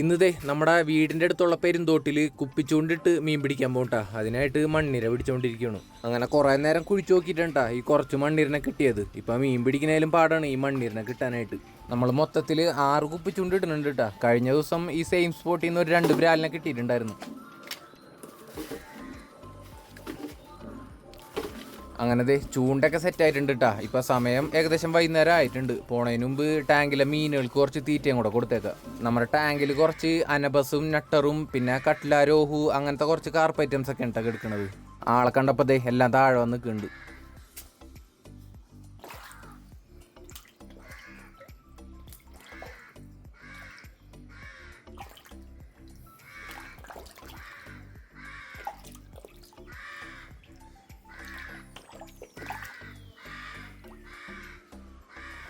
ഇന്നതേ നമ്മുടെ വീടിൻ്റെ അടുത്തുള്ള പെരുന്തോട്ടിൽ കുപ്പിച്ചൂണ്ടിട്ട് മീൻ പിടിക്കാൻ പോകട്ടാ. അതിനായിട്ട് മണ്ണിര പിടിച്ചോണ്ടിരിക്കുകയാണ്. അങ്ങനെ കുറേ നേരം കുഴിച്ചു നോക്കിയിട്ടുണ്ടാ ഈ കുറച്ച് മണ്ണിരനെ കിട്ടിയത്. ഇപ്പം മീൻ പിടിക്കുന്നതിലും പാടാണ് ഈ മണ്ണിരനെ കിട്ടാനായിട്ട്. നമ്മൾ മൊത്തത്തിൽ 6 കുപ്പിച്ചൂണ്ട് ഇടുന്നുണ്ട് കേട്ടാ. കഴിഞ്ഞ ദിവസം ഈ സെയിം സ്പോട്ടിൽ നിന്ന് ഒരു 2 ബ്രാലിനെ കിട്ടിയിട്ടുണ്ടായിരുന്നു. അങ്ങനത്തെ ചൂണ്ടൊക്കെ സെറ്റായിട്ടുണ്ട് കേട്ടാ. ഇപ്പം സമയം ഏകദേശം വൈകുന്നേരം ആയിട്ടുണ്ട്. പോണതിന് മുമ്പ് ടാങ്കിലെ മീനുകൾക്ക് കുറച്ച് തീറ്റയും കൂടെ കൊടുത്തേക്കാം. നമ്മുടെ ടാങ്കിൽ കുറച്ച് അനബസും നട്ടറും പിന്നെ കട്ട്ല, രോഹു അങ്ങനത്തെ കുറച്ച് കാർപ്പ് ഐറ്റംസ് ഒക്കെ ഉണ്ടാക്കി എടുക്കണത്. ആളെ കണ്ടപ്പോഴത്തേ എല്ലാം താഴെ വന്ന് നിൽക്കുന്നുണ്ട്.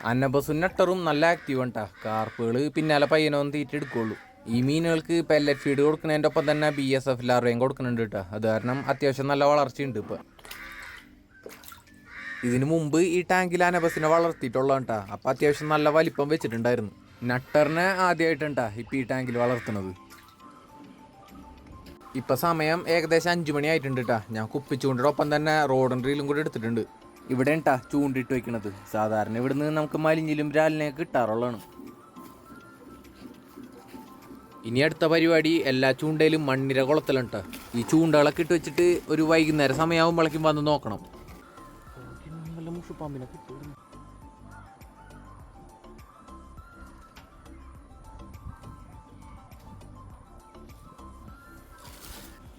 അന്നബസും നട്ടറും നല്ല ആക്റ്റീവ് ഉണ്ടാ. കാർപ്പുകൾ പിന്നാലെ പയ്യനൊന്നും തീറ്റ എടുക്കുള്ളൂ. ഈ മീനുകൾക്ക് പെല്ലറ്റ് ഫീഡ് കൊടുക്കുന്നതിൻ്റെ ഒപ്പം തന്നെ BSF ലാർവയും കൊടുക്കുന്നുണ്ട് കേട്ടോ. അത് കാരണം അത്യാവശ്യം നല്ല വളർച്ചയുണ്ട് ഇപ്പം. ഇതിനു മുമ്പ് ഈ ടാങ്കിൽ അനബസിനെ വളർത്തിയിട്ടുള്ളതാണ് കേട്ടോ. അപ്പം അത്യാവശ്യം നല്ല വലിപ്പം വെച്ചിട്ടുണ്ടായിരുന്നു. നട്ടറിനെ ആദ്യമായിട്ടുണ്ടാ ഇപ്പം ഈ ടാങ്കിൽ വളർത്തുന്നത്. ഇപ്പം സമയം ഏകദേശം 5 മണി ആയിട്ടുണ്ട് കേട്ടോ. ഞാൻ കുപ്പിച്ചൂണ്ടിൻ്റെ ഒപ്പം തന്നെ റോഡൻ റീലും കൂടി എടുത്തിട്ടുണ്ട്. ഇവിടെ ഉണ്ടാ ചൂണ്ടിട്ട് വയ്ക്കണത്. സാധാരണ ഇവിടുന്ന് നമുക്ക് മലിഞ്ഞിലും ബ്രാലിനെ കിട്ടാറുള്ളതാണ്. ഇനി അടുത്ത പരിപാടി എല്ലാ ചൂണ്ടയിലും മണ്ണിര കുളത്തിലുണ്ട്. ഈ ചൂണ്ടകളൊക്കെ ഇട്ട് വെച്ചിട്ട് ഒരു വൈകുന്നേരം സമയമാകുമ്പോഴേക്കും വന്ന് നോക്കണം.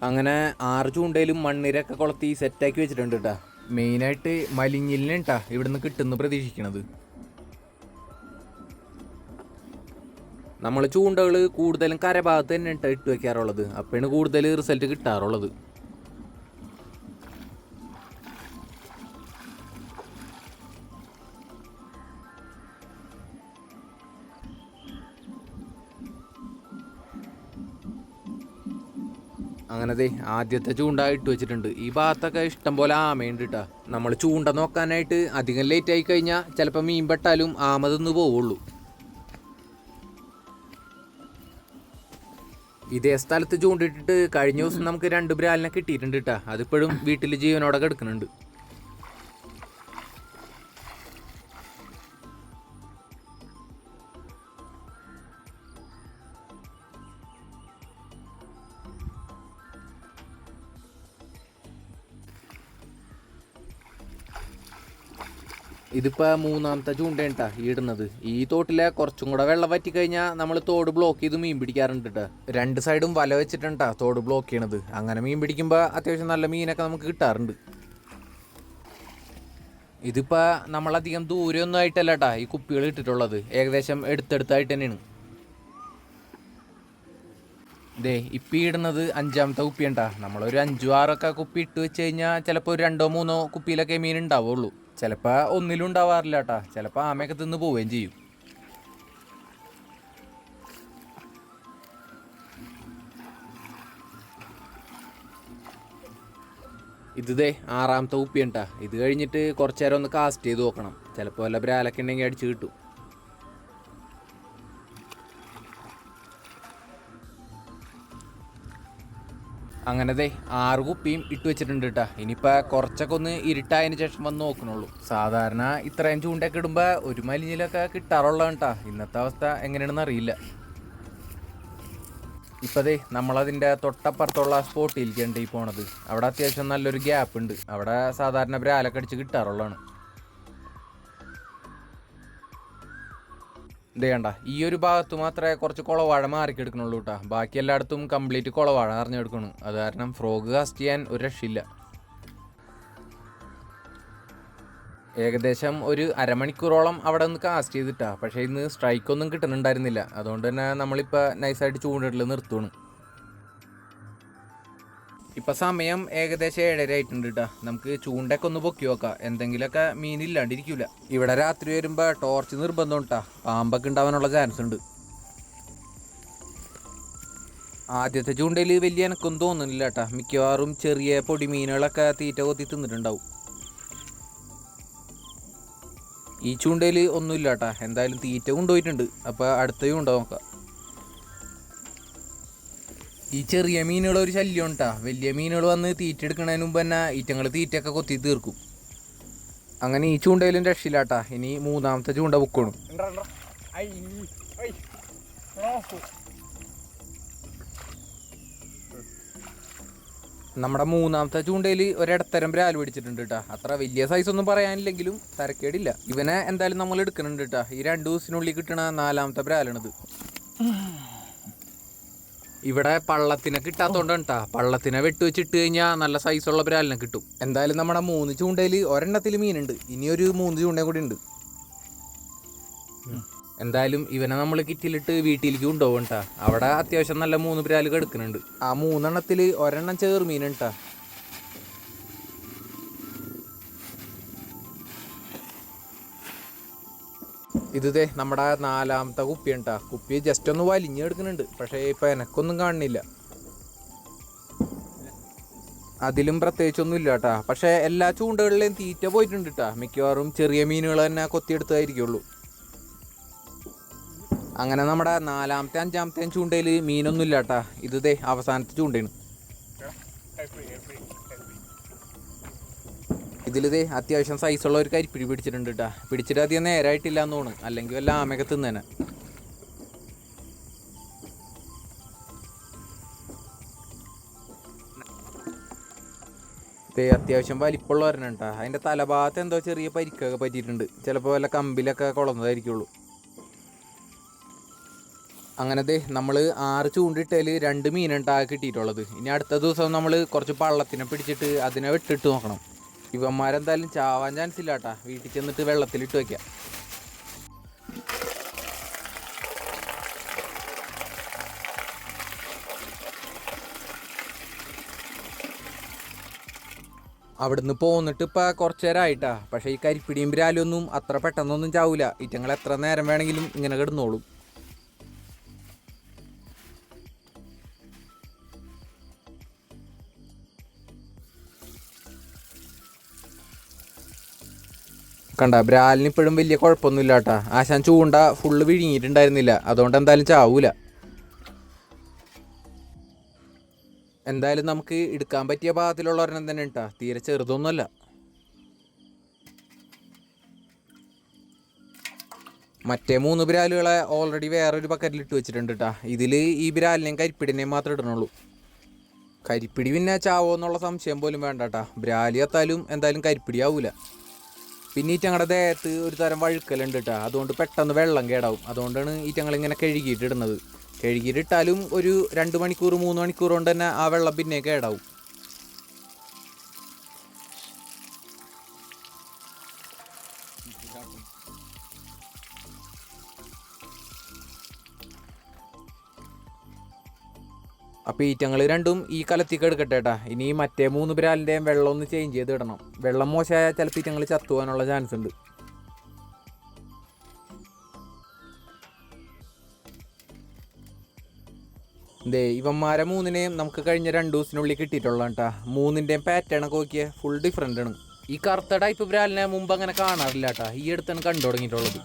അങ്ങനെ 6 ചൂണ്ടയിലും മണ്ണിരൊക്കെ കുളത്തി സെറ്റാക്കി വെച്ചിട്ടുണ്ട് കേട്ടോ. മെയിനായിട്ട് മലിഞ്ഞിലിനാ ഇവിടുന്ന് കിട്ടുന്നു പ്രതീക്ഷിക്കണത്. നമ്മൾ ചൂണ്ടകൾ കൂടുതലും കരഭാഗത്ത് തന്നെ ഇട്ട് വയ്ക്കാറുള്ളത്. അപ്പോഴാണ് കൂടുതൽ റിസൾട്ട് കിട്ടാറുള്ളത്. അങ്ങനത്തെ ആദ്യത്തെ ചൂണ്ട ഇട്ട് വെച്ചിട്ടുണ്ട്. ഈ ഭാഗത്തൊക്കെ ഇഷ്ടം പോലെ ആമയുണ്ട് കേട്ടോ. നമ്മൾ ചൂണ്ട നോക്കാനായിട്ട് അധികം ലേറ്റ് ആയി കഴിഞ്ഞാൽ ചിലപ്പോൾ മീൻ പെട്ടാലും ആമ തിന്ന് പോവുള്ളൂ. ഇതേ സ്ഥലത്ത് ചൂണ്ടിട്ടിട്ട് കഴിഞ്ഞ ദിവസം നമുക്ക് 2 ബ്രാലിനെ കിട്ടിയിട്ടുണ്ട് കേട്ടോ. അതിപ്പോഴും വീട്ടിൽ ജീവനോടെ കിടക്കുന്നുണ്ട്. ഇതിപ്പോൾ 3ാമത്തെ ചൂണ്ടേട്ടാ ഇടുന്നത്. ഈ തോട്ടിലെ കുറച്ചും കൂടെ വെള്ളം വറ്റിക്കഴിഞ്ഞാൽ നമ്മൾ തോട് ബ്ലോക്ക് ചെയ്ത് മീൻ പിടിക്കാറുണ്ട് കേട്ടോ. 2 സൈഡും വല വെച്ചിട്ടാ തോട് ബ്ലോക്ക് ചെയ്യണത്. അങ്ങനെ മീൻ പിടിക്കുമ്പോൾ അത്യാവശ്യം നല്ല മീനൊക്കെ നമുക്ക് കിട്ടാറുണ്ട്. ഇതിപ്പോൾ നമ്മളധികം ദൂരമൊന്നും ആയിട്ടല്ല കേട്ടാ ഈ കുപ്പികൾ ഇട്ടിട്ടുള്ളത്. ഏകദേശം എടുത്തെടുത്തായിട്ട് തന്നെയാണ്. ഇതേ ഇപ്പം ഇടുന്നത് 5ാമത്തെ കുപ്പിയുണ്ടാ. നമ്മളൊരു 5-6 കുപ്പി ഇട്ട് വെച്ച് കഴിഞ്ഞാൽ ചിലപ്പോൾ ഒരു 2-3 കുപ്പിയിലൊക്കെ മീൻ ഉണ്ടാവുള്ളൂ. ചിലപ്പോൾ ഒന്നിലും ഉണ്ടാവാറില്ല കേട്ടാ. ചിലപ്പോൾ ആമയൊക്കെ തിന്ന് പോവുകയും ചെയ്യും. ഇതേ 6ാമത്തെ കുപ്പിയുണ്ടാ. ഇത് കഴിഞ്ഞിട്ട് കുറച്ച് നേരം ഒന്ന് കാസ്റ്റ് ചെയ്ത് നോക്കണം. ചിലപ്പോൾ വല്ല ബ്രാലൊക്കെ ഉണ്ടെങ്കിൽ അടിച്ച് കിട്ടും. അങ്ങനത്തെ 6 കുപ്പിയും ഇട്ട് വെച്ചിട്ടുണ്ട് കേട്ടോ. ഇനിയിപ്പോൾ കുറച്ചൊക്കെ ഒന്ന് ഇരുട്ടായതിന് ശേഷം വന്ന് നോക്കണുള്ളൂ. സാധാരണ ഇത്രയും ചൂണ്ടൊക്കെ ഇടുമ്പോൾ ഒരു മലിഞ്ഞിലൊക്കെ കിട്ടാറുള്ളതാണ് കേട്ടോ. ഇന്നത്തെ അവസ്ഥ എങ്ങനെയാണെന്ന് അറിയില്ല. ഇപ്പതേ നമ്മളതിൻ്റെ തൊട്ടപ്പുറത്തുള്ള സ്പോട്ടിലേക്കാണ് ഈ പോണത്. അവിടെ അത്യാവശ്യം നല്ലൊരു ഗ്യാപ്പ് ഉണ്ട്. അവിടെ സാധാരണ ബ്രാലൊക്കെ അടിച്ച് കിട്ടാറുള്ളതാണ്. ഇത് വേണ്ട ഈ ഒരു ഭാഗത്ത് മാത്രമേ കുറച്ച് കുളവാഴ മാറിക്കെടുക്കണുള്ളൂ കേട്ടോ. ബാക്കി എല്ലായിടത്തും കംപ്ലീറ്റ് കുളവാഴ അറിഞ്ഞെടുക്കണം. അത് കാരണം ഫ്രോഗ് കാസ്റ്റ് ചെയ്യാൻ ഒരു രക്ഷയില്ല. ഏകദേശം ഒരു അരമണിക്കൂറോളം അവിടെ ഒന്ന് കാസ്റ്റ് ചെയ്തിട്ടാ. പക്ഷേ ഇന്ന് സ്ട്രൈക്കൊന്നും കിട്ടുന്നുണ്ടായിരുന്നില്ല. അതുകൊണ്ട് തന്നെ നമ്മളിപ്പോൾ നൈസായിട്ട് ചൂണ്ടിടൽ നിർത്തുകയാണ്. ഇപ്പം സമയം ഏകദേശം 7:30 ആയിട്ടുണ്ട് കേട്ടോ. നമുക്ക് ചൂണ്ടയൊക്കെ ഒന്ന് പൊക്കി നോക്കാം, എന്തെങ്കിലുമൊക്കെ മീനില്ലാണ്ടിരിക്കില്ല. ഇവിടെ രാത്രി വരുമ്പോൾ ടോർച്ച് നിർബന്ധം കേട്ടോ, പാമ്പൊക്കെ ഉണ്ടാവാനുള്ള ചാൻസ് ഉണ്ട്. ആദ്യത്തെ ചൂണ്ടയിൽ വലിയ എനക്കൊന്നും തോന്നുന്നില്ല കേട്ടോ, മിക്കവാറും ചെറിയ പൊടി മീനുകളൊക്കെ തീറ്റ കൊത്തി തിന്നിട്ടുണ്ടാവും. ഈ ചൂണ്ടയിൽ ഒന്നുമില്ല കേട്ടോ, എന്തായാലും തീറ്റ കൊണ്ടുപോയിട്ടുണ്ട്. അപ്പോൾ അടുത്ത ചൂണ്ട നോക്കാം. ഈ ചെറിയ മീനുകൾ ഒരു ശല്യം ഉണ്ടാ, വലിയ മീനുകൾ വന്ന് തീറ്റ എടുക്കുന്നതിന് മുമ്പ് തന്നെ ഈറ്റങ്ങൾ തീറ്റയൊക്കെ കൊത്തി തീർക്കും. അങ്ങനെ ഈ ചൂണ്ടയിലും രക്ഷയില്ലാട്ടാ. ഇനി മൂന്നാമത്തെ ചൂണ്ട പൊക്കണം. നമ്മുടെ മൂന്നാമത്തെ ചൂണ്ടയിൽ ഒരിടത്തരം ബ്രാൽ പിടിച്ചിട്ടുണ്ട് കേട്ടോ. അത്ര വലിയ സൈസൊന്നും പറയാനില്ലെങ്കിലും തരക്കേടില്ല. ഇവനെ എന്തായാലും നമ്മൾ എടുക്കുന്നുണ്ട് കേട്ടോ. ഈ 2 ദിവസത്തിനുള്ളിൽ കിട്ടണ 4ാമത്തെ ബ്രാലാണിത്. ഇവിടെ പള്ളത്തിനെ കിട്ടാത്തോണ്ടാണ് കേട്ടോ. പള്ളത്തിനെ വെട്ടുവെച്ചിട്ട് കഴിഞ്ഞാൽ നല്ല സൈസുള്ള ബ്രാലിനെ കിട്ടും. എന്തായാലും നമ്മുടെ 3 ചൂണ്ടയിൽ ഒരെണ്ണത്തിൽ മീനുണ്ട്. ഇനിയൊരു 3 ചൂണ്ടയും കൂടി ഉണ്ട്. എന്തായാലും ഇവനെ നമ്മൾ കിറ്റിലിട്ട് വീട്ടിലേക്ക് കൊണ്ടുപോകും കേട്ടോ. അവിടെ അത്യാവശ്യം നല്ല 3 ബ്രാല് കിടക്കുന്നുണ്ട്. ആ 3 എണ്ണത്തിൽ ഒരെണ്ണം ചേർമീൻ കേട്ടോ. ഇത് നമ്മുടെ 4ാമത്തെ കുപ്പിയാണ് കേട്ടോ. കുപ്പി ജസ്റ്റ് ഒന്ന് വലിഞ്ഞെടുക്കുന്നുണ്ട്, പക്ഷേ ഇപ്പം എനക്കൊന്നും കാണുന്നില്ല. അതിലും പ്രത്യേകിച്ചൊന്നും ഇല്ല കേട്ടോ. പക്ഷേ എല്ലാ ചൂണ്ടകളിലെയും തീറ്റ പോയിട്ടുണ്ട് കേട്ടോ. മിക്കവാറും ചെറിയ മീനുകൾ തന്നെ കൊത്തിയെടുത്തായിരിക്കുള്ളൂ. അങ്ങനെ നമ്മുടെ 4ാമത്തെ 5ാമത്തെയും ചൂണ്ടയിൽ മീനൊന്നും ഇല്ല കേട്ടോ. ഇത് അവസാനത്തെ ചൂണ്ടയാണ്. ഇതിൽ അത്യാവശ്യം സൈസുള്ള ഒരു കരിപ്പിടി പിടിച്ചിട്ടുണ്ട് കേട്ടോ. പിടിച്ചിട്ട് അധികം നേരായിട്ടില്ല എന്ന് തോന്നുന്നു, അല്ലെങ്കിൽ വല്ല ആമയൊക്കെ തിന്നേനെ. അത്യാവശ്യം വലിപ്പമുള്ള വരണം കേട്ടോ. അതിൻ്റെ തലഭാഗത്ത് എന്തോ ചെറിയ പരിക്കൊക്കെ പറ്റിയിട്ടുണ്ട്. ചിലപ്പോൾ വല്ല കമ്പിലൊക്കെ കുളന്നതായിരിക്കുള്ളൂ. അങ്ങനെ നമ്മൾ 6 ചൂണ്ടിട്ടതിൽ 2 മീനുണ്ടാകെ കിട്ടിയിട്ടുള്ളത്. ഇനി അടുത്ത ദിവസം നമ്മൾ കുറച്ച് പള്ളത്തിനെ പിടിച്ചിട്ട് അതിനെ വെട്ടിട്ട് നോക്കണം. ഇവന്മാരെന്തായാലും ചാവാൻ ചാൻസ് ഇല്ല കേട്ടാ. വീട്ടിൽ ചെന്നിട്ട് വെള്ളത്തിലിട്ട് വയ്ക്കാം. അവിടുന്ന് പോന്നിട്ട് ഇപ്പം കുറച്ച് നേരമായിട്ടാ. പക്ഷേ ഈ കരിപ്പിടിയും ബ്രാലൊന്നും അത്ര പെട്ടെന്നൊന്നും ചാവൂല. ഇറ്റങ്ങൾ എത്ര നേരം വേണമെങ്കിലും ഇങ്ങനെ കിടന്നോളും. കണ്ട, ബ്രാലിന് ഇപ്പോഴും വലിയ കുഴപ്പമൊന്നുമില്ല കേട്ടാ. ആശാൻ ചൂണ്ട ഫുള്ള് വിഴുങ്ങിയിട്ടുണ്ടായിരുന്നില്ല, അതുകൊണ്ട് എന്തായാലും ചാവൂല. എന്തായാലും നമുക്ക് എടുക്കാൻ പറ്റിയ ഭാഗത്തിലുള്ള ഒരെണ്ണം തന്നെ കേട്ടാ, തീരെ ചെറുതൊന്നുമല്ല. മറ്റേ 3 ബ്രാലുകളെ ഓൾറെഡി വേറൊരു ബക്കറ്റിലിട്ട് വെച്ചിട്ടുണ്ട് കേട്ടാ. ഇതിൽ ഈ ബ്രാലിനെയും കരിപ്പിടിനെയും മാത്രമേ ഇടണുള്ളൂ. കരിപ്പിടി പിന്നെ ചാവോ എന്നുള്ള സംശയം പോലും വേണ്ട കേട്ടാ. ബ്രാലി എത്താലും എന്തായാലും കരിപ്പിടി ആവൂല. പിന്നെ ഈറ്റങ്ങളുടെ ദേഹത്ത് ഒരു തരം വഴുക്കലുണ്ട് കേട്ടോ. അതുകൊണ്ട് പെട്ടെന്ന് വെള്ളം കേടാവും. അതുകൊണ്ടാണ് ഈറ്റങ്ങളിങ്ങനെ കഴുകിയിട്ട് ഇടുന്നത്. കഴുകിയിട്ടിട്ടാലും ഒരു 2 മണിക്കൂർ 3 മണിക്കൂർ കൊണ്ട് തന്നെ ആ വെള്ളം പിന്നെ കേടാവും. അപ്പോൾ ഈറ്റങ്ങൾ രണ്ടും ഈ കലത്തിക്ക് എടുക്കട്ടെ കേട്ടാ. ഇനി മറ്റേ 3 ബ്രാലിൻ്റെയും വെള്ളം ഒന്ന് ചേഞ്ച് ചെയ്ത് ഇടണം. വെള്ളം മോശമായാൽ ചിലപ്പോൾ ഈറ്റങ്ങൾ ചത്തുപോകാനുള്ള ചാൻസ് ഉണ്ട്. ഇവന്മാരെ 3നെയും നമുക്ക് കഴിഞ്ഞ 2 ദിവസത്തിനുള്ളിൽ കിട്ടിയിട്ടുള്ള കേട്ടാ. 3ൻ്റെയും പാറ്റേൺ ഒക്കെ നോക്കിയാൽ ഫുൾ ഡിഫറെൻ്റ് ആണ്. ഈ കറുത്ത ടൈപ്പ് ബ്രാലിനെ മുമ്പ് അങ്ങനെ കാണാറില്ല കേട്ടാ. ഈ അടുത്താണ് കണ്ടു തുടങ്ങിയിട്ടുള്ളത്.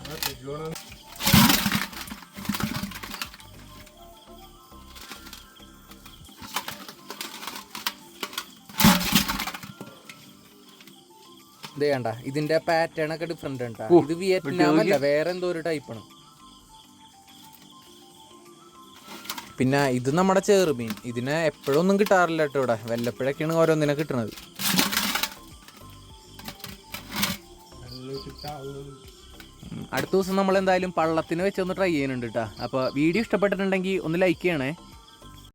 വേണ്ട, ഇതിന്റെ പാറ്റേൺ ഒക്കെ ഡിഫറെന്റ് ആണ്. ഇത് വിയറ്റ്നാം അല്ല, വേറെ എന്തോ ഒരു ടൈപ്പാണ്. പിന്നെ ഇത് നമ്മുടെ ചെറുമീൻ. ഇതിനെ എപ്പോഴൊന്നും കിട്ടാറില്ല കേട്ടോ. ഇവിടെ വല്ലപ്പോഴൊക്കെയാണ് ഓരോന്നിനെ കിട്ടുന്നത്. അടുത്ത ദിവസം നമ്മൾ എന്തായാലും പള്ളത്തിന് വെച്ചൊന്ന് ട്രൈ ചെയ്യുന്നുണ്ട് കേട്ടോ. അപ്പോൾ വീഡിയോ ഇഷ്ടപ്പെട്ടിട്ടുണ്ടെങ്കിൽ ഒന്ന് ലൈക്ക് ചെയ്യണേ.